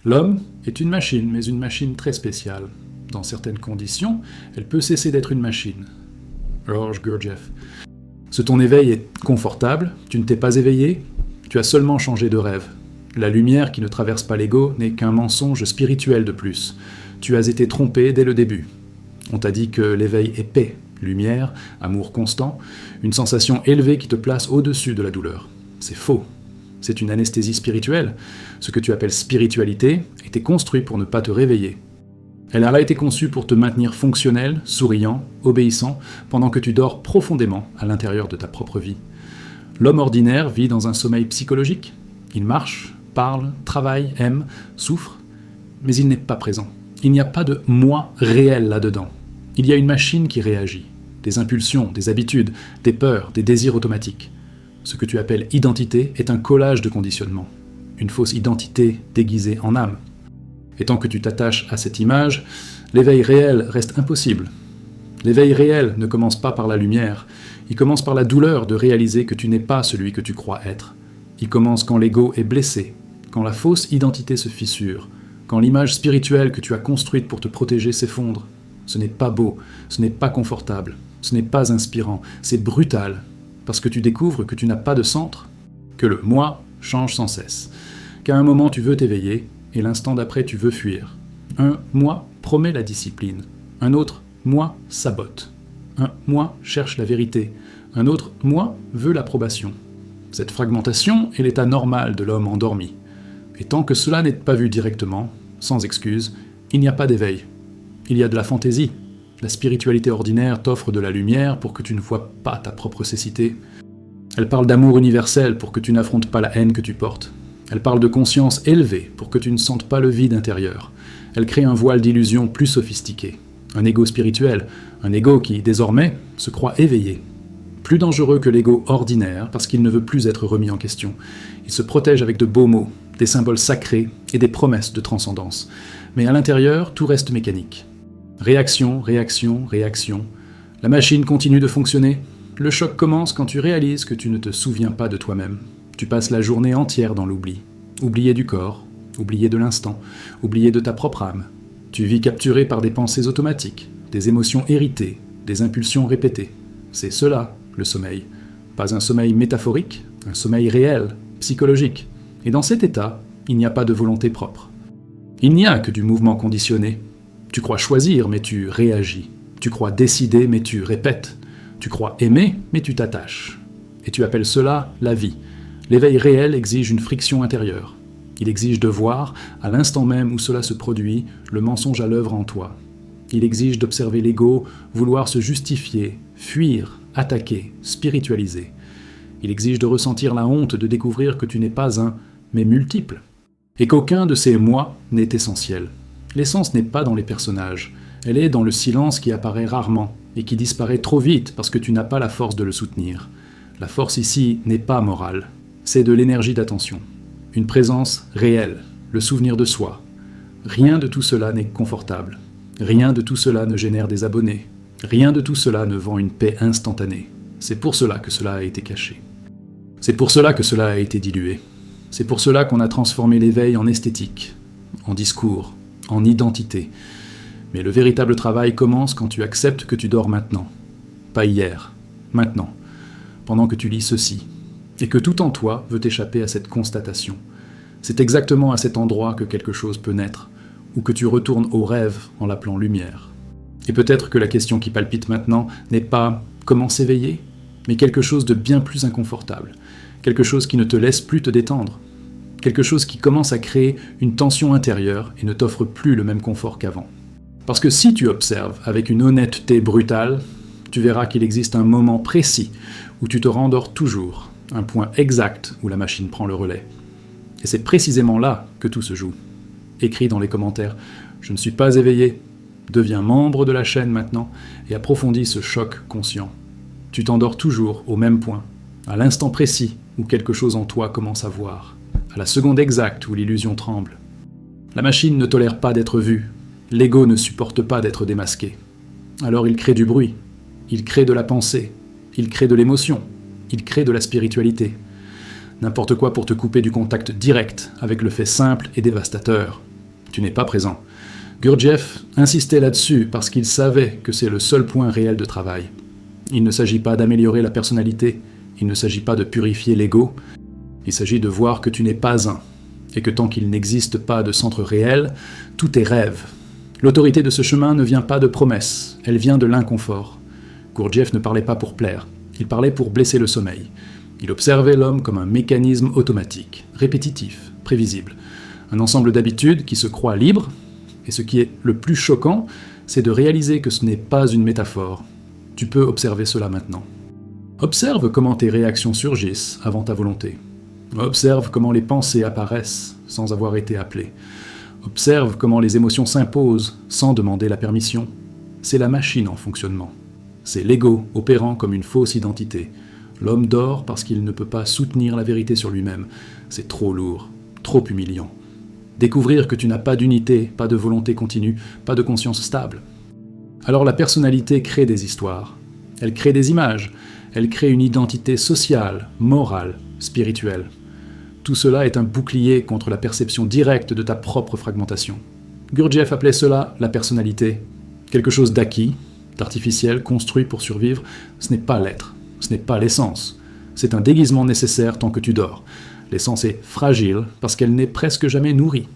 L'homme est une machine, mais une machine très spéciale. Dans certaines conditions, elle peut cesser d'être une machine. Georges Gurdjieff. Ce ton éveil est confortable, tu ne t'es pas éveillé, tu as seulement changé de rêve. La lumière qui ne traverse pas l'ego n'est qu'un mensonge spirituel de plus. Tu as été trompé dès le début. On t'a dit que l'éveil est paix, lumière, amour constant, une sensation élevée qui te place au-dessus de la douleur. C'est faux. C'est une anesthésie spirituelle. Ce que tu appelles spiritualité était construit pour ne pas te réveiller. Elle a été conçue pour te maintenir fonctionnel, souriant, obéissant, pendant que tu dors profondément à l'intérieur de ta propre vie. L'homme ordinaire vit dans un sommeil psychologique. Il marche, parle, travaille, aime, souffre, mais il n'est pas présent. Il n'y a pas de moi réel là-dedans. Il y a une machine qui réagit. Des impulsions, des habitudes, des peurs, des désirs automatiques. Ce que tu appelles identité est un collage de conditionnements. Une fausse identité déguisée en âme. Et tant que tu t'attaches à cette image, l'éveil réel reste impossible. L'éveil réel ne commence pas par la lumière, il commence par la douleur de réaliser que tu n'es pas celui que tu crois être. Il commence quand l'ego est blessé, quand la fausse identité se fissure, quand l'image spirituelle que tu as construite pour te protéger s'effondre. Ce n'est pas beau, ce n'est pas confortable, ce n'est pas inspirant, c'est brutal, parce que tu découvres que tu n'as pas de centre, que le « moi » change sans cesse, qu'à un moment tu veux t'éveiller, et l'instant d'après tu veux fuir. Un « moi » promet la discipline, un autre « moi » sabote, un « moi » cherche la vérité, un autre « moi » veut l'approbation. Cette fragmentation est l'état normal de l'homme endormi. Et tant que cela n'est pas vu directement, sans excuse, il n'y a pas d'éveil. Il y a de la fantaisie. La spiritualité ordinaire t'offre de la lumière pour que tu ne vois pas ta propre cécité. Elle parle d'amour universel pour que tu n'affrontes pas la haine que tu portes. Elle parle de conscience élevée pour que tu ne sentes pas le vide intérieur. Elle crée un voile d'illusion plus sophistiqué. Un ego spirituel, un ego qui, désormais, se croit éveillé. Plus dangereux que l'ego ordinaire parce qu'il ne veut plus être remis en question. Il se protège avec de beaux mots, des symboles sacrés et des promesses de transcendance. Mais à l'intérieur, tout reste mécanique. Réaction, réaction, réaction. La machine continue de fonctionner. Le choc commence quand tu réalises que tu ne te souviens pas de toi-même. Tu passes la journée entière dans l'oubli. Oublié du corps, oublié de l'instant, oublié de ta propre âme. Tu vis capturé par des pensées automatiques, des émotions héritées, des impulsions répétées. C'est cela, le sommeil. Pas un sommeil métaphorique, un sommeil réel, psychologique. Et dans cet état, il n'y a pas de volonté propre. Il n'y a que du mouvement conditionné. Tu crois choisir, mais tu réagis. Tu crois décider, mais tu répètes. Tu crois aimer, mais tu t'attaches. Et tu appelles cela la vie. L'éveil réel exige une friction intérieure. Il exige de voir, à l'instant même où cela se produit, le mensonge à l'œuvre en toi. Il exige d'observer l'ego, vouloir se justifier, fuir, attaquer, spiritualiser. Il exige de ressentir la honte de découvrir que tu n'es pas un, mais multiple. Et qu'aucun de ces « moi » n'est essentiel. L'essence n'est pas dans les personnages, elle est dans le silence qui apparaît rarement et qui disparaît trop vite parce que tu n'as pas la force de le soutenir. La force ici n'est pas morale, c'est de l'énergie d'attention. Une présence réelle, le souvenir de soi. Rien de tout cela n'est confortable. Rien de tout cela ne génère des abonnés. Rien de tout cela ne vend une paix instantanée. C'est pour cela que cela a été caché. C'est pour cela que cela a été dilué. C'est pour cela qu'on a transformé l'éveil en esthétique, en discours, en identité. Mais le véritable travail commence quand tu acceptes que tu dors maintenant. Pas hier, maintenant. Pendant que tu lis ceci. Et que tout en toi veut échapper à cette constatation. C'est exactement à cet endroit que quelque chose peut naître, ou que tu retournes au rêve en l'appelant lumière. Et peut-être que la question qui palpite maintenant n'est pas « comment s'éveiller ?», mais quelque chose de bien plus inconfortable, quelque chose qui ne te laisse plus te détendre, quelque chose qui commence à créer une tension intérieure et ne t'offre plus le même confort qu'avant. Parce que si tu observes avec une honnêteté brutale, tu verras qu'il existe un moment précis où tu te rendors toujours, un point exact où la machine prend le relais. Et c'est précisément là que tout se joue. Écris dans les commentaires « Je ne suis pas éveillé », deviens membre de la chaîne maintenant et approfondis ce choc conscient. Tu t'endors toujours au même point, à l'instant précis où quelque chose en toi commence à voir, à la seconde exacte où l'illusion tremble. La machine ne tolère pas d'être vue, l'ego ne supporte pas d'être démasqué. Alors il crée du bruit, il crée de la pensée, il crée de l'émotion, il crée de la spiritualité. N'importe quoi pour te couper du contact direct avec le fait simple et dévastateur. Tu n'es pas présent. Gurdjieff insistait là-dessus parce qu'il savait que c'est le seul point réel de travail. Il ne s'agit pas d'améliorer la personnalité, il ne s'agit pas de purifier l'ego, il s'agit de voir que tu n'es pas un, et que tant qu'il n'existe pas de centre réel, tout est rêve. L'autorité de ce chemin ne vient pas de promesses, elle vient de l'inconfort. Gurdjieff ne parlait pas pour plaire, il parlait pour blesser le sommeil. Il observait l'homme comme un mécanisme automatique, répétitif, prévisible. Un ensemble d'habitudes qui se croient libres, et ce qui est le plus choquant, c'est de réaliser que ce n'est pas une métaphore. Tu peux observer cela maintenant. Observe comment tes réactions surgissent avant ta volonté. Observe comment les pensées apparaissent sans avoir été appelées. Observe comment les émotions s'imposent sans demander la permission. C'est la machine en fonctionnement. C'est l'ego opérant comme une fausse identité. L'homme dort parce qu'il ne peut pas soutenir la vérité sur lui-même. C'est trop lourd, trop humiliant. Découvrir que tu n'as pas d'unité, pas de volonté continue, pas de conscience stable. Alors la personnalité crée des histoires. Elle crée des images. Elle crée une identité sociale, morale, spirituelle. Tout cela est un bouclier contre la perception directe de ta propre fragmentation. Gurdjieff appelait cela la personnalité. Quelque chose d'acquis, d'artificiel, construit pour survivre. Ce n'est pas l'être, ce n'est pas l'essence. C'est un déguisement nécessaire tant que tu dors. L'essence est fragile parce qu'elle n'est presque jamais nourrie.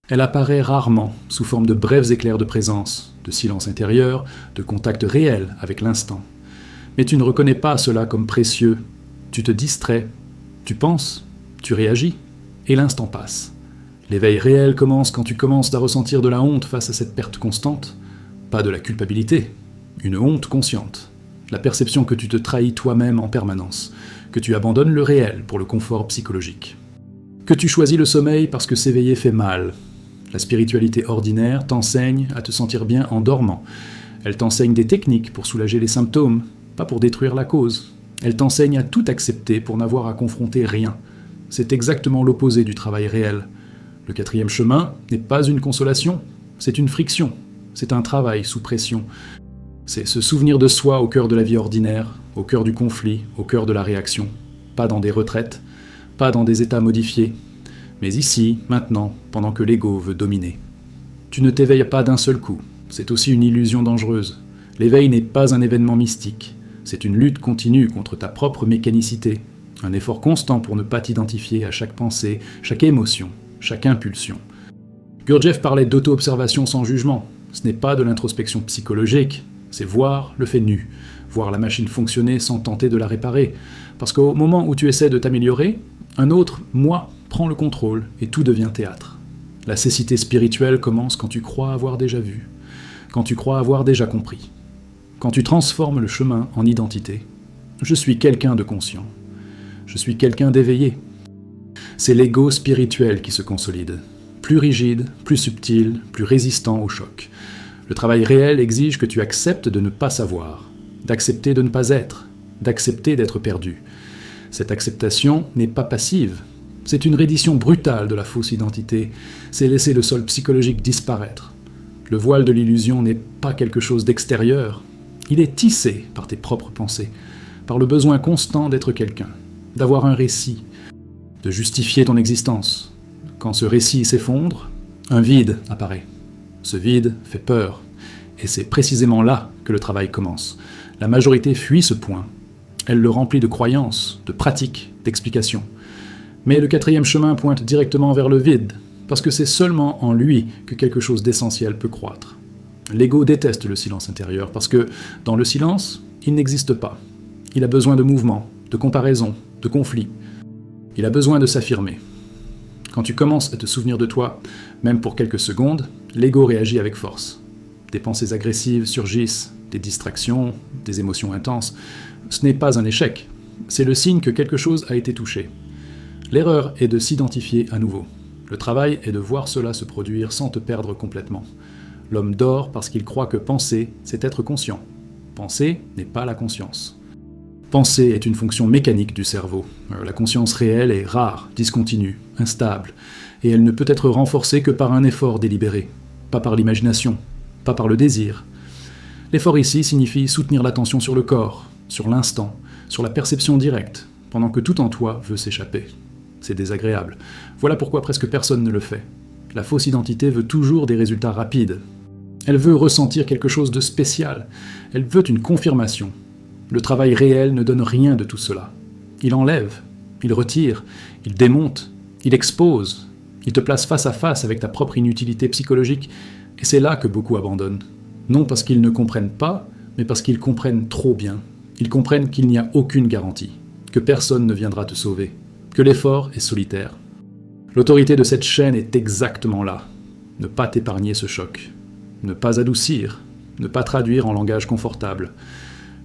Elle apparaît rarement sous forme de brefs éclairs de présence, de silence intérieur, de contact réel avec l'instant. Mais tu ne reconnais pas cela comme précieux. Tu te distrais, tu penses, tu réagis, et l'instant passe. L'éveil réel commence quand tu commences à ressentir de la honte face à cette perte constante. Pas de la culpabilité, une honte consciente. La perception que tu te trahis toi-même en permanence, que tu abandonnes le réel pour le confort psychologique. Que tu choisis le sommeil parce que s'éveiller fait mal. La spiritualité ordinaire t'enseigne à te sentir bien en dormant. Elle t'enseigne des techniques pour soulager les symptômes, pas pour détruire la cause. Elle t'enseigne à tout accepter pour n'avoir à confronter rien. C'est exactement l'opposé du travail réel. Le quatrième chemin n'est pas une consolation, c'est une friction. C'est un travail sous pression. C'est se souvenir de soi au cœur de la vie ordinaire, au cœur du conflit, au cœur de la réaction. Pas dans des retraites, pas dans des états modifiés, mais ici, maintenant, pendant que l'ego veut dominer. Tu ne t'éveilles pas d'un seul coup, c'est aussi une illusion dangereuse. L'éveil n'est pas un événement mystique, c'est une lutte continue contre ta propre mécanicité, un effort constant pour ne pas t'identifier à chaque pensée, chaque émotion, chaque impulsion. Gurdjieff parlait d'auto-observation sans jugement. Ce n'est pas de l'introspection psychologique, c'est voir le fait nu, voir la machine fonctionner sans tenter de la réparer. Parce qu'au moment où tu essaies de t'améliorer, un autre moi prend le contrôle et tout devient théâtre. La cécité spirituelle commence quand tu crois avoir déjà vu, quand tu crois avoir déjà compris, quand tu transformes le chemin en identité. Je suis quelqu'un de conscient, je suis quelqu'un d'éveillé. C'est l'ego spirituel qui se consolide, plus rigide, plus subtil, plus résistant au choc. Le travail réel exige que tu acceptes de ne pas savoir, d'accepter de ne pas être, d'accepter d'être perdu. Cette acceptation n'est pas passive, c'est une reddition brutale de la fausse identité, c'est laisser le sol psychologique disparaître. Le voile de l'illusion n'est pas quelque chose d'extérieur, il est tissé par tes propres pensées, par le besoin constant d'être quelqu'un, d'avoir un récit, de justifier ton existence. Quand ce récit s'effondre, un vide apparaît. Ce vide fait peur, et c'est précisément là que le travail commence. La majorité fuit ce point. Elle le remplit de croyances, de pratiques, d'explications. Mais le quatrième chemin pointe directement vers le vide, parce que c'est seulement en lui que quelque chose d'essentiel peut croître. L'ego déteste le silence intérieur, parce que dans le silence, il n'existe pas. Il a besoin de mouvement, de comparaison, de conflit. Il a besoin de s'affirmer. Quand tu commences à te souvenir de toi, même pour quelques secondes, l'ego réagit avec force. Des pensées agressives surgissent, des distractions, des émotions intenses. Ce n'est pas un échec, c'est le signe que quelque chose a été touché. L'erreur est de s'identifier à nouveau. Le travail est de voir cela se produire sans te perdre complètement. L'homme dort parce qu'il croit que penser, c'est être conscient. Penser n'est pas la conscience. Penser est une fonction mécanique du cerveau. La conscience réelle est rare, discontinue, instable, et elle ne peut être renforcée que par un effort délibéré, pas par l'imagination, pas par le désir. L'effort ici signifie soutenir l'attention sur le corps, sur l'instant, sur la perception directe, pendant que tout en toi veut s'échapper. C'est désagréable. Voilà pourquoi presque personne ne le fait. La fausse identité veut toujours des résultats rapides. Elle veut ressentir quelque chose de spécial. Elle veut une confirmation. Le travail réel ne donne rien de tout cela. Il enlève, il retire, il démonte, il expose, il te place face à face avec ta propre inutilité psychologique, et c'est là que beaucoup abandonnent. Non parce qu'ils ne comprennent pas, mais parce qu'ils comprennent trop bien. Ils comprennent qu'il n'y a aucune garantie, que personne ne viendra te sauver, que l'effort est solitaire. L'autorité de cette chaîne est exactement là. Ne pas t'épargner ce choc. Ne pas adoucir, ne pas traduire en langage confortable.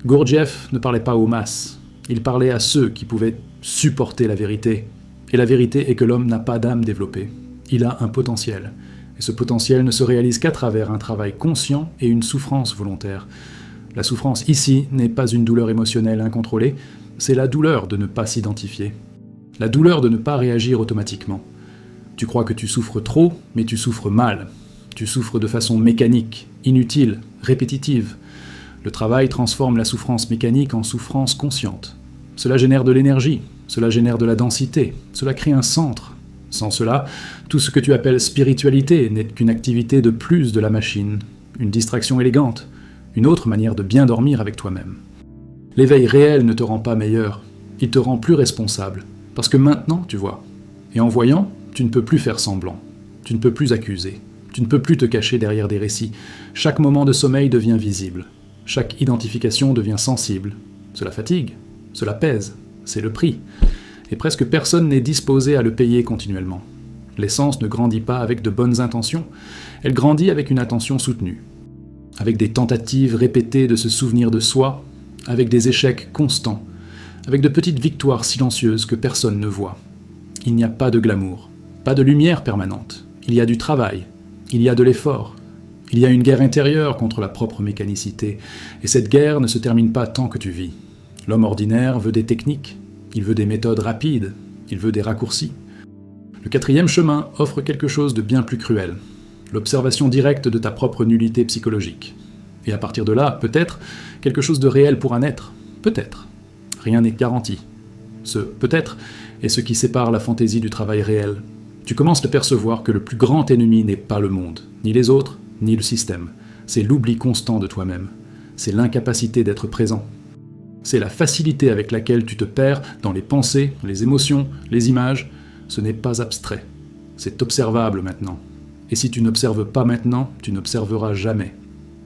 Gurdjieff ne parlait pas aux masses, il parlait à ceux qui pouvaient supporter la vérité. Et la vérité est que l'homme n'a pas d'âme développée. Il a un potentiel. Et ce potentiel ne se réalise qu'à travers un travail conscient et une souffrance volontaire. La souffrance ici n'est pas une douleur émotionnelle incontrôlée, c'est la douleur de ne pas s'identifier. La douleur de ne pas réagir automatiquement. Tu crois que tu souffres trop, mais tu souffres mal. Tu souffres de façon mécanique, inutile, répétitive. Le travail transforme la souffrance mécanique en souffrance consciente. Cela génère de l'énergie, cela génère de la densité, cela crée un centre. Sans cela, tout ce que tu appelles spiritualité n'est qu'une activité de plus de la machine, une distraction élégante, une autre manière de bien dormir avec toi-même. L'éveil réel ne te rend pas meilleur, il te rend plus responsable, parce que maintenant tu vois. Et en voyant, tu ne peux plus faire semblant, tu ne peux plus accuser, tu ne peux plus te cacher derrière des récits. Chaque moment de sommeil devient visible, chaque identification devient sensible. Cela fatigue, cela pèse, c'est le prix. Et presque personne n'est disposé à le payer continuellement. L'essence ne grandit pas avec de bonnes intentions, elle grandit avec une attention soutenue, avec des tentatives répétées de se souvenir de soi, avec des échecs constants, avec de petites victoires silencieuses que personne ne voit. Il n'y a pas de glamour, pas de lumière permanente, il y a du travail, il y a de l'effort, il y a une guerre intérieure contre la propre mécanicité, et cette guerre ne se termine pas tant que tu vis. L'homme ordinaire veut des techniques, il veut des méthodes rapides, il veut des raccourcis. Le quatrième chemin offre quelque chose de bien plus cruel, l'observation directe de ta propre nullité psychologique. Et à partir de là, peut-être, quelque chose de réel pourra naître. Peut-être. Rien n'est garanti. Ce « peut-être » est ce qui sépare la fantaisie du travail réel. Tu commences à percevoir que le plus grand ennemi n'est pas le monde, ni les autres, ni le système. C'est l'oubli constant de toi-même. C'est l'incapacité d'être présent. C'est la facilité avec laquelle tu te perds dans les pensées, les émotions, les images. Ce n'est pas abstrait. C'est observable maintenant. Et si tu n'observes pas maintenant, tu n'observeras jamais.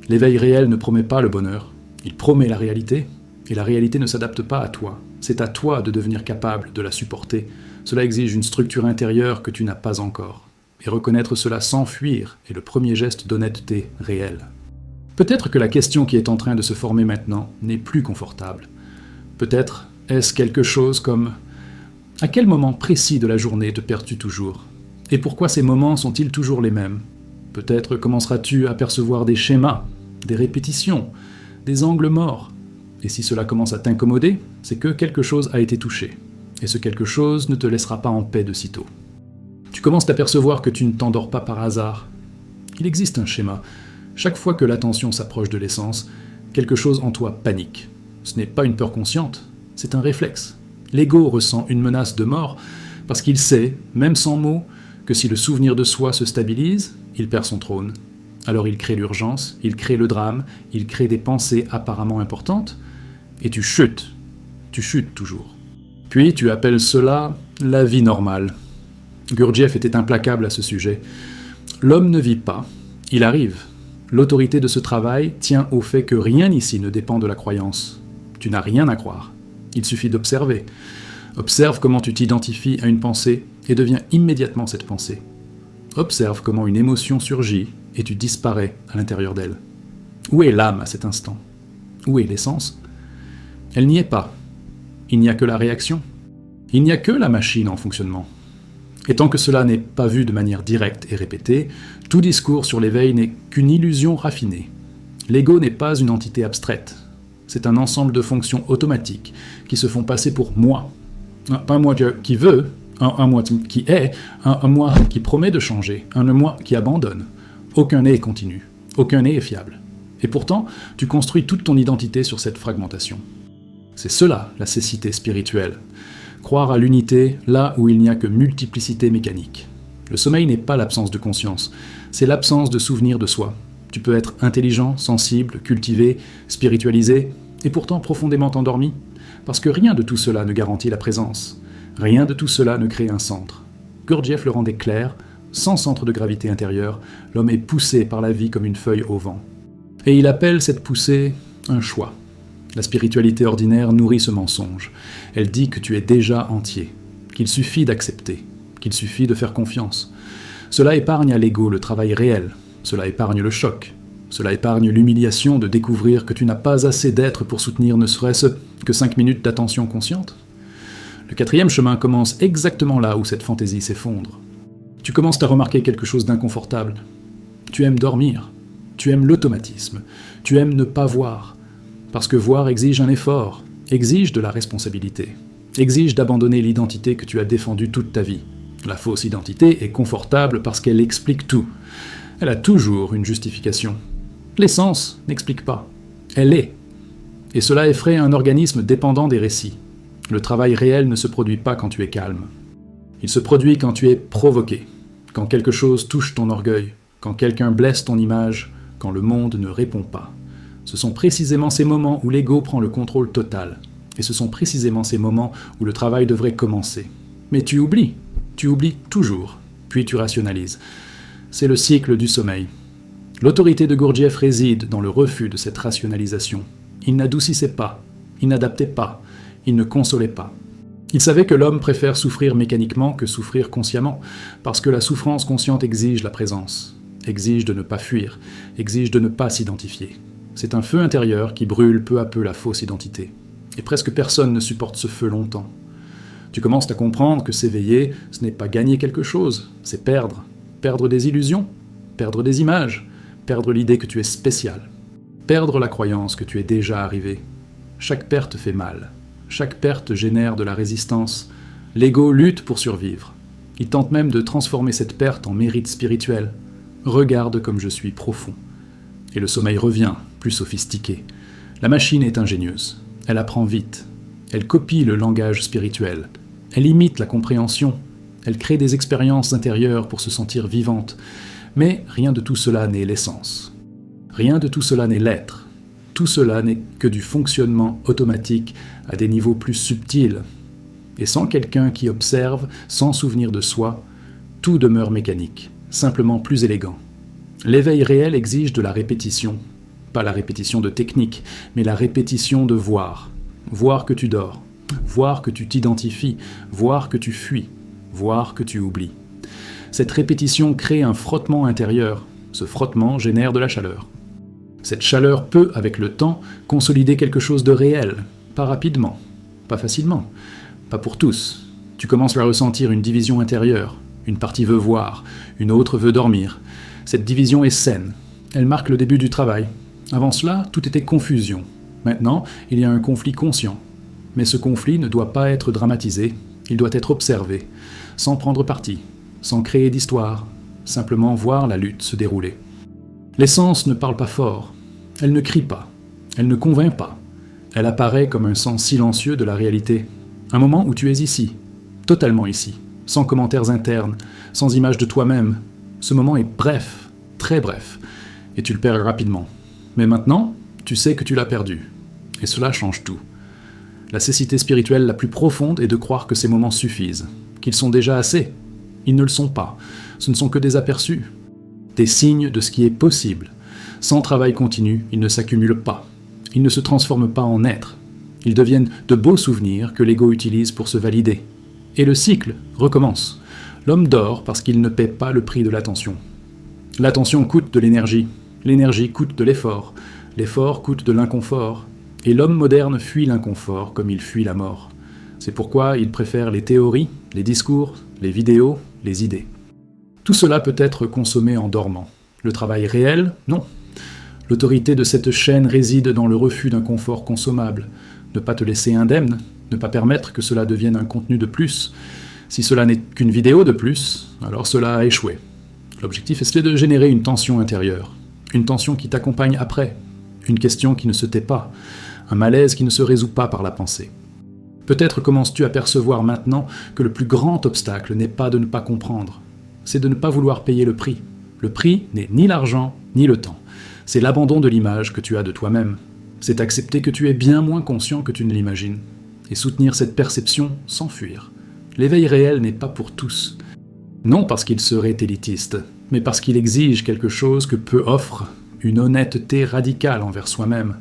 L'éveil réel ne promet pas le bonheur. Il promet la réalité, et la réalité ne s'adapte pas à toi. C'est à toi de devenir capable de la supporter. Cela exige une structure intérieure que tu n'as pas encore. Et reconnaître cela sans fuir est le premier geste d'honnêteté réelle. Peut-être que la question qui est en train de se former maintenant n'est plus confortable. Peut-être est-ce quelque chose comme « À quel moment précis de la journée te perds-tu toujours ? Et pourquoi ces moments sont-ils toujours les mêmes ? Peut-être commenceras-tu à percevoir des schémas, des répétitions, des angles morts. Et si cela commence à t'incommoder, c'est que quelque chose a été touché. Et ce quelque chose ne te laissera pas en paix de sitôt. Tu commences à percevoir que tu ne t'endors pas par hasard. Il existe un schéma. Chaque fois que l'attention s'approche de l'essence, quelque chose en toi panique. Ce n'est pas une peur consciente, c'est un réflexe. L'ego ressent une menace de mort parce qu'il sait, même sans mots, que si le souvenir de soi se stabilise, il perd son trône. Alors il crée l'urgence, il crée le drame, il crée des pensées apparemment importantes, et tu chutes toujours. Puis tu appelles cela la vie normale. Gurdjieff était implacable à ce sujet. L'homme ne vit pas, il arrive. L'autorité de ce travail tient au fait que rien ici ne dépend de la croyance. Tu n'as rien à croire. Il suffit d'observer. Observe comment tu t'identifies à une pensée et deviens immédiatement cette pensée. Observe comment une émotion surgit et tu disparais à l'intérieur d'elle. Où est l'âme à cet instant ? Où est l'essence ? Elle n'y est pas. Il n'y a que la réaction. Il n'y a que la machine en fonctionnement. Et tant que cela n'est pas vu de manière directe et répétée, tout discours sur l'éveil n'est qu'une illusion raffinée. L'ego n'est pas une entité abstraite. C'est un ensemble de fonctions automatiques qui se font passer pour moi. Pas un moi qui veut, un moi qui est, un moi qui promet de changer, un moi qui abandonne. Aucun n'est continu, aucun n'est fiable. Et pourtant, tu construis toute ton identité sur cette fragmentation. C'est cela, la cécité spirituelle. Croire à l'unité là où il n'y a que multiplicité mécanique. Le sommeil n'est pas l'absence de conscience, c'est l'absence de souvenir de soi. Tu peux être intelligent, sensible, cultivé, spiritualisé, et pourtant profondément endormi, parce que rien de tout cela ne garantit la présence. Rien de tout cela ne crée un centre. Gurdjieff le rendait clair, sans centre de gravité intérieur, l'homme est poussé par la vie comme une feuille au vent. Et il appelle cette poussée un choix. La spiritualité ordinaire nourrit ce mensonge. Elle dit que tu es déjà entier, qu'il suffit d'accepter, qu'il suffit de faire confiance. Cela épargne à l'ego le travail réel, cela épargne le choc, cela épargne l'humiliation de découvrir que tu n'as pas assez d'être pour soutenir ne serait-ce que 5 minutes d'attention consciente. Le 4e chemin commence exactement là où cette fantaisie s'effondre. Tu commences à remarquer quelque chose d'inconfortable. Tu aimes dormir, tu aimes l'automatisme, tu aimes ne pas voir, parce que voir exige un effort, exige de la responsabilité, exige d'abandonner l'identité que tu as défendue toute ta vie. La fausse identité est confortable parce qu'elle explique tout. Elle a toujours une justification. L'essence n'explique pas. Elle est. Et cela effraie un organisme dépendant des récits. Le travail réel ne se produit pas quand tu es calme. Il se produit quand tu es provoqué, quand quelque chose touche ton orgueil, quand quelqu'un blesse ton image, quand le monde ne répond pas. Ce sont précisément ces moments où l'ego prend le contrôle total. Et ce sont précisément ces moments où le travail devrait commencer. Mais tu oublies toujours, puis tu rationalises. C'est le cycle du sommeil. L'autorité de Gurdjieff réside dans le refus de cette rationalisation. Il n'adoucissait pas, il n'adaptait pas, il ne consolait pas. Il savait que l'homme préfère souffrir mécaniquement que souffrir consciemment, parce que la souffrance consciente exige la présence, exige de ne pas fuir, exige de ne pas s'identifier. C'est un feu intérieur qui brûle peu à peu la fausse identité. Et presque personne ne supporte ce feu longtemps. Tu commences à comprendre que s'éveiller, ce n'est pas gagner quelque chose, c'est perdre. Perdre des illusions, perdre des images, perdre l'idée que tu es spécial. Perdre la croyance que tu es déjà arrivé. Chaque perte fait mal. Chaque perte génère de la résistance. L'ego lutte pour survivre. Il tente même de transformer cette perte en mérite spirituel. Regarde comme je suis profond. Et le sommeil revient, plus sophistiqué. La machine est ingénieuse. Elle apprend vite. Elle copie le langage spirituel. Elle imite la compréhension. Elle crée des expériences intérieures pour se sentir vivante. Mais rien de tout cela n'est l'essence. Rien de tout cela n'est l'être. Tout cela n'est que du fonctionnement automatique à des niveaux plus subtils. Et sans quelqu'un qui observe, sans souvenir de soi, tout demeure mécanique, simplement plus élégant. L'éveil réel exige de la répétition. Pas la répétition de technique, mais la répétition de voir. Voir que tu dors, voir que tu t'identifies, voir que tu fuis, voir que tu oublies. Cette répétition crée un frottement intérieur. Ce frottement génère de la chaleur. Cette chaleur peut, avec le temps, consolider quelque chose de réel. Pas rapidement, pas facilement, pas pour tous. Tu commences à ressentir une division intérieure. Une partie veut voir, une autre veut dormir. Cette division est saine. Elle marque le début du travail. Avant cela, tout était confusion. Maintenant, il y a un conflit conscient. Mais ce conflit ne doit pas être dramatisé, il doit être observé, sans prendre parti, sans créer d'histoire, simplement voir la lutte se dérouler. L'essence ne parle pas fort, elle ne crie pas, elle ne convainc pas, elle apparaît comme un sens silencieux de la réalité, un moment où tu es ici, totalement ici, sans commentaires internes, sans image de toi-même. Ce moment est bref, très bref, et tu le perds rapidement. Mais maintenant, tu sais que tu l'as perdu. Et cela change tout. La cécité spirituelle la plus profonde est de croire que ces moments suffisent, qu'ils sont déjà assez. Ils ne le sont pas. Ce ne sont que des aperçus, des signes de ce qui est possible. Sans travail continu, ils ne s'accumulent pas. Ils ne se transforment pas en être. Ils deviennent de beaux souvenirs que l'ego utilise pour se valider. Et le cycle recommence. L'homme dort parce qu'il ne paie pas le prix de l'attention. L'attention coûte de l'énergie. L'énergie coûte de l'effort. L'effort coûte de l'inconfort. Et l'homme moderne fuit l'inconfort comme il fuit la mort. C'est pourquoi il préfère les théories, les discours, les vidéos, les idées. Tout cela peut être consommé en dormant. Le travail réel, non. L'autorité de cette chaîne réside dans le refus d'un confort consommable. Ne pas te laisser indemne, ne pas permettre que cela devienne un contenu de plus. Si cela n'est qu'une vidéo de plus, alors cela a échoué. L'objectif est de générer une tension intérieure. Une tension qui t'accompagne après. Une question qui ne se tait pas. Un malaise qui ne se résout pas par la pensée. Peut-être commences-tu à percevoir maintenant que le plus grand obstacle n'est pas de ne pas comprendre. c'est de ne pas vouloir payer le prix. Le prix n'est ni l'argent, ni le temps. C'est l'abandon de l'image que tu as de toi-même. C'est accepter que tu es bien moins conscient que tu ne l'imagines. Et soutenir cette perception sans fuir. L'éveil réel n'est pas pour tous. Non parce qu'il serait élitiste, mais parce qu'il exige quelque chose que peu offre, une honnêteté radicale envers soi-même.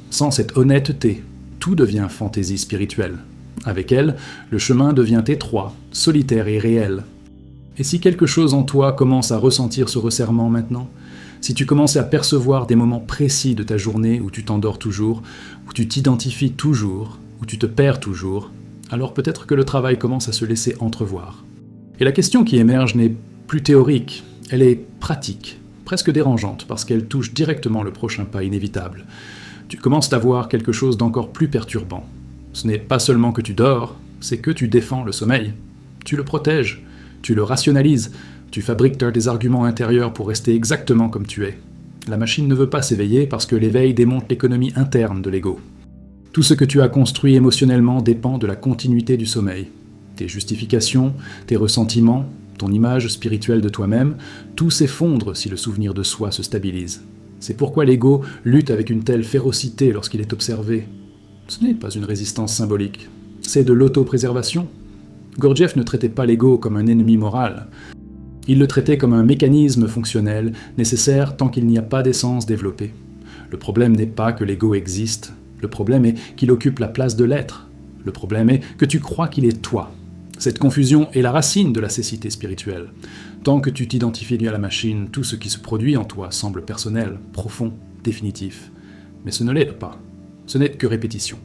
Sans cette honnêteté, tout devient fantaisie spirituelle. Avec elle, le chemin devient étroit, solitaire et réel. Et si quelque chose en toi commence à ressentir ce resserrement maintenant, si tu commences à percevoir des moments précis de ta journée où tu t'endors toujours, où tu t'identifies toujours, où tu te perds toujours, alors peut-être que le travail commence à se laisser entrevoir. Et la question qui émerge n'est plus théorique, elle est pratique, presque dérangeante, parce qu'elle touche directement le prochain pas inévitable. Tu commences à voir quelque chose d'encore plus perturbant. Ce n'est pas seulement que tu dors, c'est que tu défends le sommeil. Tu le protèges, tu le rationalises, tu fabriques des arguments intérieurs pour rester exactement comme tu es. La machine ne veut pas s'éveiller parce que l'éveil démontre l'économie interne de l'ego. Tout ce que tu as construit émotionnellement dépend de la continuité du sommeil. Tes justifications, tes ressentiments, ton image spirituelle de toi-même, tout s'effondre si le souvenir de soi se stabilise. C'est pourquoi l'ego lutte avec une telle férocité lorsqu'il est observé. Ce n'est pas une résistance symbolique, c'est de l'autopréservation. Gurdjieff ne traitait pas l'ego comme un ennemi moral. Il le traitait comme un mécanisme fonctionnel, nécessaire tant qu'il n'y a pas d'essence développée. Le problème n'est pas que l'ego existe, le problème est qu'il occupe la place de l'être. Le problème est que tu crois qu'il est toi. Cette confusion est la racine de la cécité spirituelle. Tant que tu t'identifies à la machine, tout ce qui se produit en toi semble personnel, profond, définitif. Mais ce ne l'est pas. Ce n'est que répétition.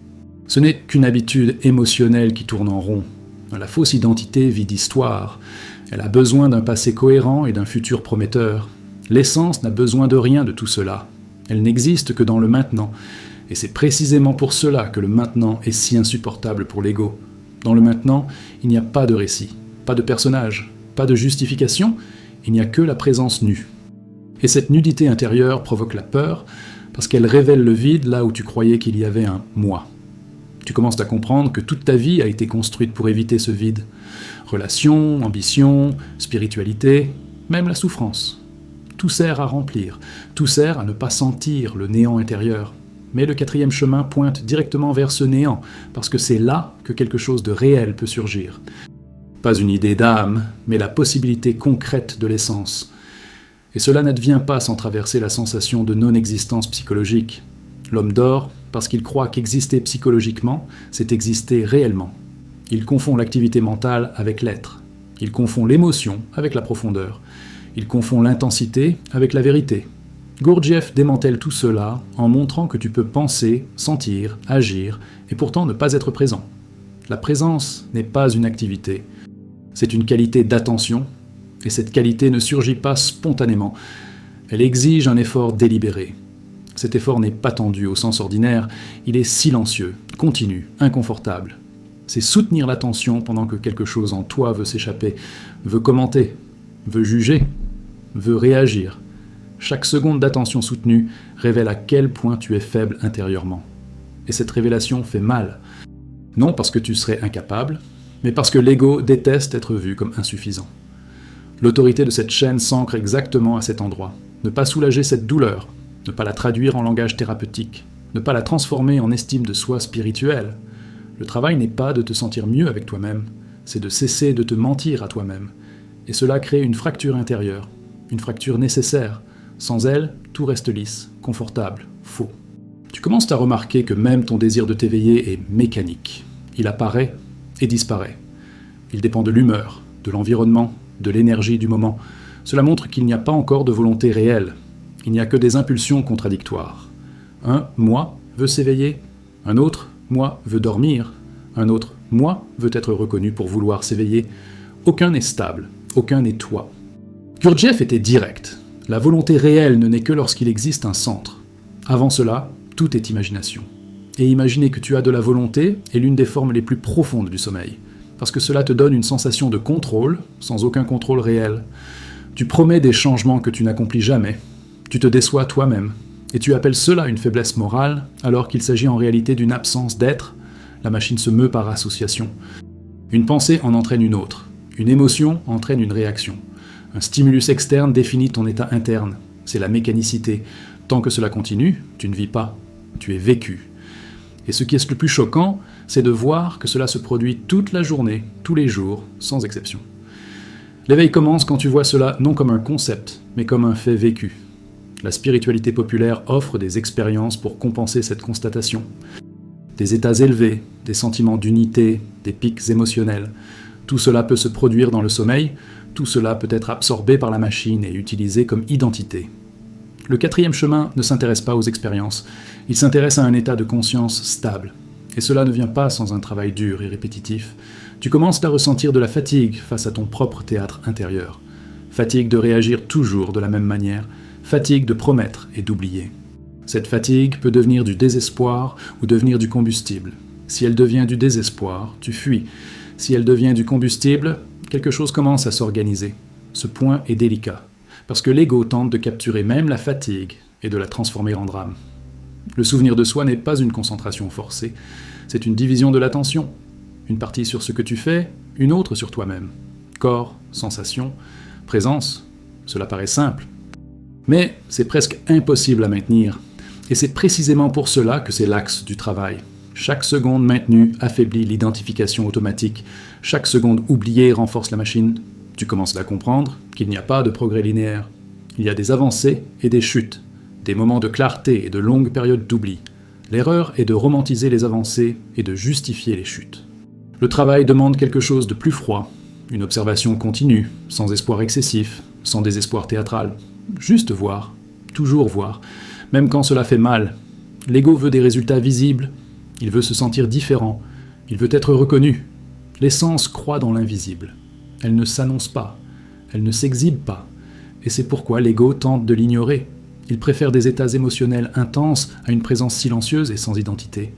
Ce n'est qu'une habitude émotionnelle qui tourne en rond. La fausse identité vit d'histoire. Elle a besoin d'un passé cohérent et d'un futur prometteur. L'essence n'a besoin de rien de tout cela. Elle n'existe que dans le maintenant. Et c'est précisément pour cela que le maintenant est si insupportable pour l'ego. Dans le maintenant, il n'y a pas de récit, pas de personnage, pas de justification, il n'y a que la présence nue. Et cette nudité intérieure provoque la peur, parce qu'elle révèle le vide là où tu croyais qu'il y avait un « moi ». Tu commences à comprendre que toute ta vie a été construite pour éviter ce vide. Relations, ambition, spiritualité, même la souffrance. Tout sert à remplir, tout sert à ne pas sentir le néant intérieur. Mais le quatrième chemin pointe directement vers ce néant, parce que c'est là que quelque chose de réel peut surgir. Pas une idée d'âme, mais la possibilité concrète de l'essence. Et cela n'advient pas sans traverser la sensation de non-existence psychologique. L'homme dort parce qu'il croit qu'exister psychologiquement, c'est exister réellement. Il confond l'activité mentale avec l'être. Il confond l'émotion avec la profondeur. Il confond l'intensité avec la vérité. Gurdjieff démantèle tout cela en montrant que tu peux penser, sentir, agir, et pourtant ne pas être présent. La présence n'est pas une activité, c'est une qualité d'attention, et cette qualité ne surgit pas spontanément, elle exige un effort délibéré. Cet effort n'est pas tendu au sens ordinaire, il est silencieux, continu, inconfortable. C'est soutenir l'attention pendant que quelque chose en toi veut s'échapper, veut commenter, veut juger, veut réagir. Chaque seconde d'attention soutenue révèle à quel point tu es faible intérieurement. Et cette révélation fait mal. Non parce que tu serais incapable, mais parce que l'ego déteste être vu comme insuffisant. L'autorité de cette chaîne s'ancre exactement à cet endroit. Ne pas soulager cette douleur, ne pas la traduire en langage thérapeutique, ne pas la transformer en estime de soi spirituelle. Le travail n'est pas de te sentir mieux avec toi-même, c'est de cesser de te mentir à toi-même. Et cela crée une fracture intérieure, une fracture nécessaire. Sans elle, tout reste lisse, confortable, faux. Tu commences à remarquer que même ton désir de t'éveiller est mécanique. Il apparaît et disparaît. Il dépend de l'humeur, de l'environnement, de l'énergie du moment. Cela montre qu'il n'y a pas encore de volonté réelle. Il n'y a que des impulsions contradictoires. Un « moi » veut s'éveiller, un autre « moi » veut dormir, un autre « moi » veut être reconnu pour vouloir s'éveiller. Aucun n'est stable, aucun n'est toi. Gurdjieff était direct. La volonté réelle ne naît que lorsqu'il existe un centre. Avant cela, tout est imagination. Et imaginer que tu as de la volonté est l'une des formes les plus profondes du sommeil, parce que cela te donne une sensation de contrôle, sans aucun contrôle réel. Tu promets des changements que tu n'accomplis jamais. Tu te déçois toi-même, et tu appelles cela une faiblesse morale, alors qu'il s'agit en réalité d'une absence d'être. La machine se meut par association. Une pensée en entraîne une autre. Une émotion entraîne une réaction. Un stimulus externe définit ton état interne. C'est la mécanicité. Tant que cela continue, tu ne vis pas, tu es vécu. Et ce qui est le plus choquant, c'est de voir que cela se produit toute la journée, tous les jours, sans exception. L'éveil commence quand tu vois cela non comme un concept, mais comme un fait vécu. La spiritualité populaire offre des expériences pour compenser cette constatation. Des états élevés, des sentiments d'unité, des pics émotionnels. Tout cela peut se produire dans le sommeil, tout cela peut être absorbé par la machine et utilisé comme identité. Le quatrième chemin ne s'intéresse pas aux expériences, il s'intéresse à un état de conscience stable. Et cela ne vient pas sans un travail dur et répétitif. Tu commences à ressentir de la fatigue face à ton propre théâtre intérieur. Fatigue de réagir toujours de la même manière, fatigue de promettre et d'oublier. Cette fatigue peut devenir du désespoir ou devenir du combustible. Si elle devient du désespoir, tu fuis. Si elle devient du combustible, quelque chose commence à s'organiser. Ce point est délicat, parce que l'ego tente de capturer même la fatigue et de la transformer en drame. Le souvenir de soi n'est pas une concentration forcée, c'est une division de l'attention. Une partie sur ce que tu fais, une autre sur toi-même. Corps, sensation, présence, cela paraît simple. Mais c'est presque impossible à maintenir. Et c'est précisément pour cela que c'est l'axe du travail. Chaque seconde maintenue affaiblit l'identification automatique. Chaque seconde oubliée renforce la machine. Tu commences à comprendre qu'il n'y a pas de progrès linéaire. Il y a des avancées et des chutes, des moments de clarté et de longues périodes d'oubli. L'erreur est de romantiser les avancées et de justifier les chutes. Le travail demande quelque chose de plus froid, une observation continue, sans espoir excessif, sans désespoir théâtral. Juste voir, toujours voir, même quand cela fait mal. L'ego veut des résultats visibles, il veut se sentir différent, il veut être reconnu. L'essence croit dans l'invisible. Elle ne s'annonce pas, elle ne s'exhibe pas, et c'est pourquoi l'ego tente de l'ignorer. Il préfère des états émotionnels intenses à une présence silencieuse et sans identité.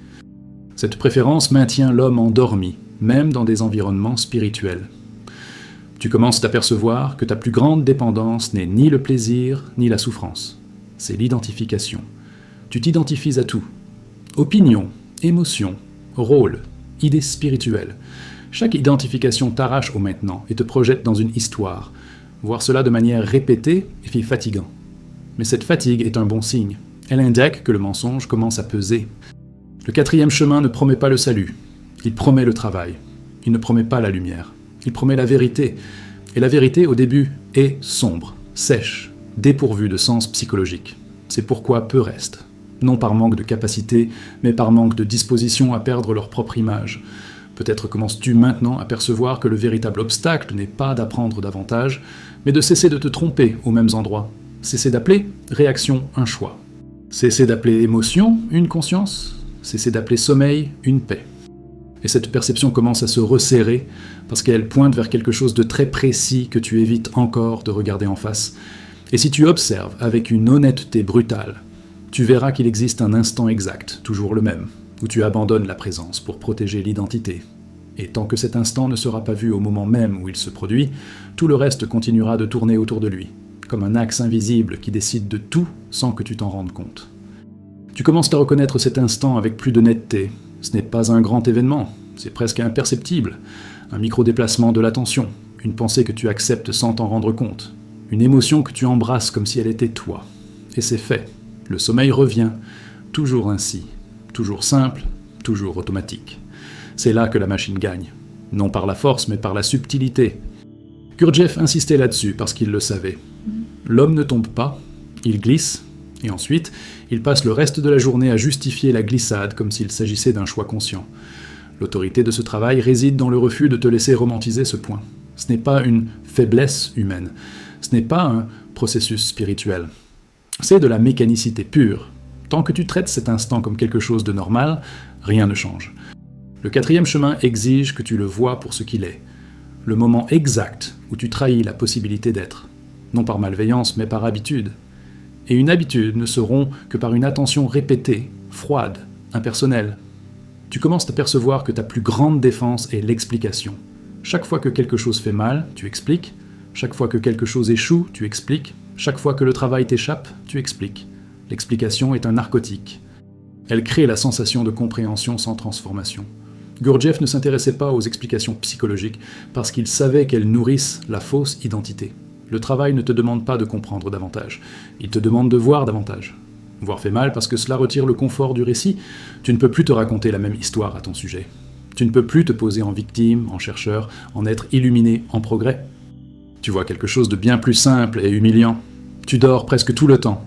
Cette préférence maintient l'homme endormi, même dans des environnements spirituels. Tu commences à t'apercevoir que ta plus grande dépendance n'est ni le plaisir, ni la souffrance. C'est l'identification. Tu t'identifies à tout. Opinion, émotion, rôle, idée spirituelle. Chaque identification t'arrache au maintenant et te projette dans une histoire. Voir cela de manière répétée est fatigant. Mais cette fatigue est un bon signe. Elle indique que le mensonge commence à peser. Le quatrième chemin ne promet pas le salut. Il promet le travail. Il ne promet pas la lumière. Il promet la vérité. Et la vérité, au début, est sombre, sèche, dépourvue de sens psychologique. C'est pourquoi peu reste. Non par manque de capacité, mais par manque de disposition à perdre leur propre image. Peut-être commences-tu maintenant à percevoir que le véritable obstacle n'est pas d'apprendre davantage, mais de cesser de te tromper aux mêmes endroits. Cesser d'appeler réaction un choix. Cesser d'appeler émotion une conscience. Cesser d'appeler sommeil une paix. Et cette perception commence à se resserrer parce qu'elle pointe vers quelque chose de très précis que tu évites encore de regarder en face. Et si tu observes avec une honnêteté brutale, tu verras qu'il existe un instant exact, toujours le même, où tu abandonnes la présence pour protéger l'identité. Et tant que cet instant ne sera pas vu au moment même où il se produit, tout le reste continuera de tourner autour de lui, comme un axe invisible qui décide de tout sans que tu t'en rendes compte. Tu commences à reconnaître cet instant avec plus de netteté. Ce n'est pas un grand événement, c'est presque imperceptible. Un micro-déplacement de l'attention, une pensée que tu acceptes sans t'en rendre compte, une émotion que tu embrasses comme si elle était toi. Et c'est fait. Le sommeil revient, toujours ainsi, toujours simple, toujours automatique. C'est là que la machine gagne, non par la force mais par la subtilité. Gurdjieff insistait là-dessus parce qu'il le savait. L'homme ne tombe pas, il glisse, et ensuite, il passe le reste de la journée à justifier la glissade comme s'il s'agissait d'un choix conscient. L'autorité de ce travail réside dans le refus de te laisser romantiser ce point. Ce n'est pas une faiblesse humaine, ce n'est pas un processus spirituel. C'est de la mécanicité pure. Tant que tu traites cet instant comme quelque chose de normal, rien ne change. Le quatrième chemin exige que tu le vois pour ce qu'il est. Le moment exact où tu trahis la possibilité d'être. Non par malveillance, mais par habitude. Et une habitude ne se rompt que par une attention répétée, froide, impersonnelle. Tu commences à percevoir que ta plus grande défense est l'explication. Chaque fois que quelque chose fait mal, tu expliques. Chaque fois que quelque chose échoue, tu expliques. Chaque fois que le travail t'échappe, tu expliques. L'explication est un narcotique. Elle crée la sensation de compréhension sans transformation. Gurdjieff ne s'intéressait pas aux explications psychologiques parce qu'il savait qu'elles nourrissent la fausse identité. Le travail ne te demande pas de comprendre davantage, il te demande de voir davantage. Voir fait mal parce que cela retire le confort du récit, tu ne peux plus te raconter la même histoire à ton sujet. Tu ne peux plus te poser en victime, en chercheur, en être illuminé, en progrès. Tu vois quelque chose de bien plus simple et humiliant. Tu dors presque tout le temps,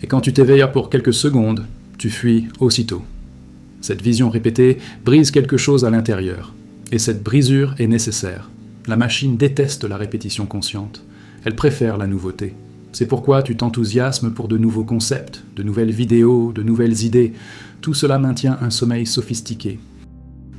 et quand tu t'éveilles pour quelques secondes, tu fuis aussitôt. Cette vision répétée brise quelque chose à l'intérieur, et cette brisure est nécessaire. La machine déteste la répétition consciente. Elle préfère la nouveauté. C'est pourquoi tu t'enthousiasmes pour de nouveaux concepts, de nouvelles vidéos, de nouvelles idées. Tout cela maintient un sommeil sophistiqué.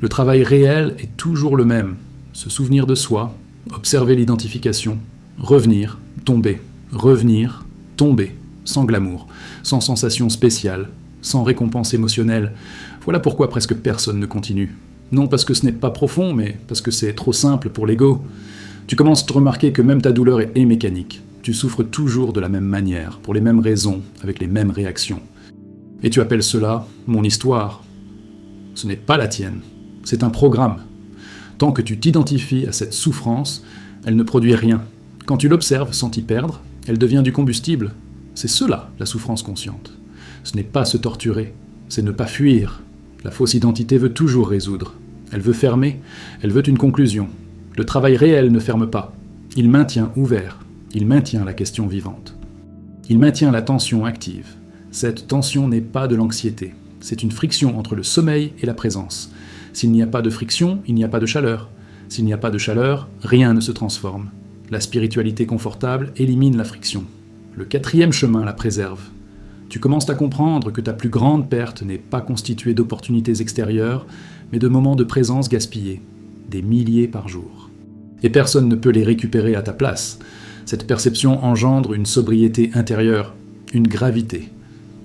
Le travail réel est toujours le même. Se souvenir de soi, observer l'identification, revenir, tomber, revenir, tomber, sans glamour, sans sensation spéciale, sans récompense émotionnelle. Voilà pourquoi presque personne ne continue. Non parce que ce n'est pas profond, mais parce que c'est trop simple pour l'ego. Tu commences à te remarquer que même ta douleur est mécanique. Tu souffres toujours de la même manière, pour les mêmes raisons, avec les mêmes réactions. Et tu appelles cela mon histoire. Ce n'est pas la tienne, c'est un programme. Tant que tu t'identifies à cette souffrance, elle ne produit rien. Quand tu l'observes sans t'y perdre, elle devient du combustible. C'est cela, la souffrance consciente. Ce n'est pas se torturer, c'est ne pas fuir. La fausse identité veut toujours résoudre. Elle veut fermer, elle veut une conclusion. Le travail réel ne ferme pas. Il maintient ouvert. Il maintient la question vivante. Il maintient la tension active. Cette tension n'est pas de l'anxiété. C'est une friction entre le sommeil et la présence. S'il n'y a pas de friction, il n'y a pas de chaleur. S'il n'y a pas de chaleur, rien ne se transforme. La spiritualité confortable élimine la friction. Le quatrième chemin la préserve. Tu commences à comprendre que ta plus grande perte n'est pas constituée d'opportunités extérieures, mais de moments de présence gaspillés, des milliers par jour. Et personne ne peut les récupérer à ta place. Cette perception engendre une sobriété intérieure, une gravité.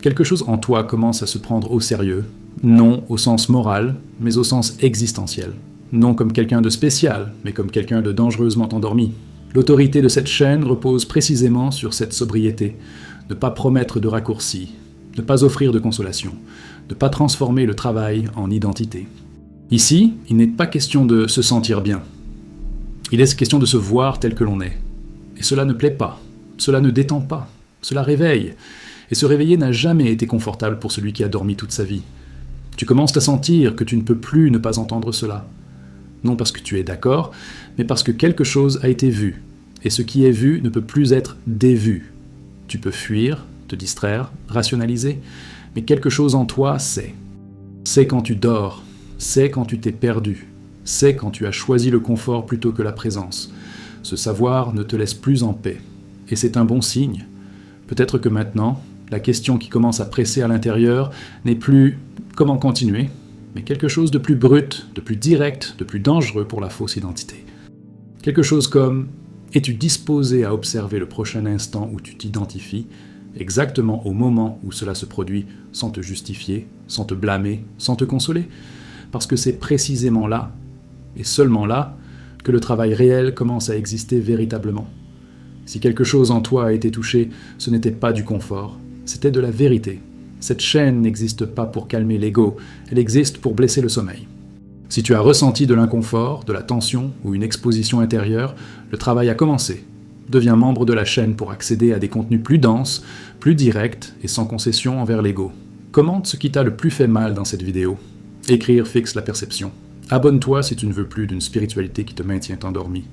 Quelque chose en toi commence à se prendre au sérieux, non au sens moral, mais au sens existentiel. Non comme quelqu'un de spécial, mais comme quelqu'un de dangereusement endormi. L'autorité de cette chaîne repose précisément sur cette sobriété. Ne pas promettre de raccourcis, ne pas offrir de consolation, ne pas transformer le travail en identité. Ici, il n'est pas question de se sentir bien. Il est question de se voir tel que l'on est. Et cela ne plaît pas, cela ne détend pas, cela réveille. Et se réveiller n'a jamais été confortable pour celui qui a dormi toute sa vie. Tu commences à sentir que tu ne peux plus ne pas entendre cela. Non parce que tu es d'accord, mais parce que quelque chose a été vu. Et ce qui est vu ne peut plus être dévu. Tu peux fuir, te distraire, rationaliser, mais quelque chose en toi sait. C'est quand tu dors, c'est quand tu t'es perdu, c'est quand tu as choisi le confort plutôt que la présence. Ce savoir ne te laisse plus en paix. Et c'est un bon signe. Peut-être que maintenant, la question qui commence à presser à l'intérieur n'est plus « comment continuer ?», mais quelque chose de plus brut, de plus direct, de plus dangereux pour la fausse identité. Quelque chose comme « es-tu disposé à observer le prochain instant où tu t'identifies, exactement au moment où cela se produit, sans te justifier, sans te blâmer, sans te consoler ? Parce que c'est précisément là, et seulement là, que le travail réel commence à exister véritablement. Si quelque chose en toi a été touché, ce n'était pas du confort, c'était de la vérité. Cette chaîne n'existe pas pour calmer l'ego, elle existe pour blesser le sommeil. Si tu as ressenti de l'inconfort, de la tension ou une exposition intérieure, le travail a commencé. Deviens membre de la chaîne pour accéder à des contenus plus denses, plus directs et sans concession envers l'ego. Commente ce qui t'a le plus fait mal dans cette vidéo. Écrire fixe la perception. Abonne-toi si tu ne veux plus d'une spiritualité qui te maintient endormi.